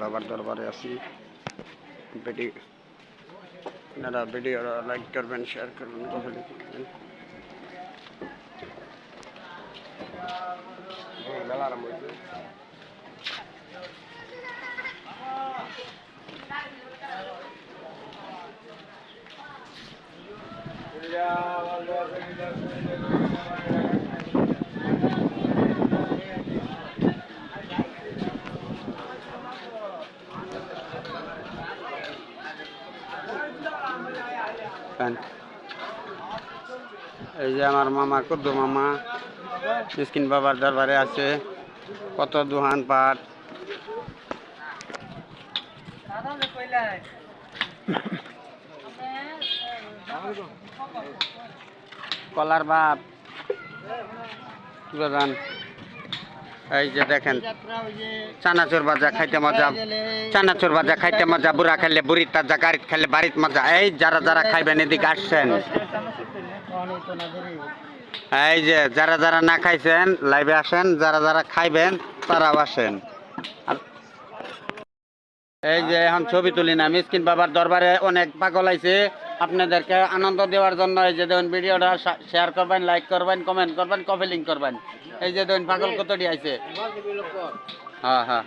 বাবার দরবারে আছি। আপনারা ভিডিওটা লাইক করবেন, শেয়ার করবেন, কমেন্ট করবেন। এই যে আমার মামা কুদ্দু মামা মিসকিন বাবার দরবারে আছে। কত দোহান পাট, কলার বাপ প্রধান। এই যে দেখেন চানাচুর ভাজা খাইতে মজা, চানাচুর ভাজা খাইতে মজা, বুড়া খাইলে বুড়ির তাজা, গাড়িত খাইলে বাড়িত মজা। এই যারা যারা খাইবেন এদিকে আসছেন। এই যে যারা যারা না খাইছেন লাইভে আসেন, যারা যারা খাইবেন তারাও আসেন। এই যে এখন ছবি তুলি না, মিসকিন বাবার দরবারে অনেক পাগল আইছে। আপনাদেরকে আনন্দ দেওয়ার জন্য এই যে দেখুন ভিডিওটা শেয়ার করবেন, লাইক করবেন, কমেন্ট করবেন, কপি লিঙ্ক করবেন। এই যে দেখুন পাগল কতটি আইছে। হ্যাঁ হ্যাঁ।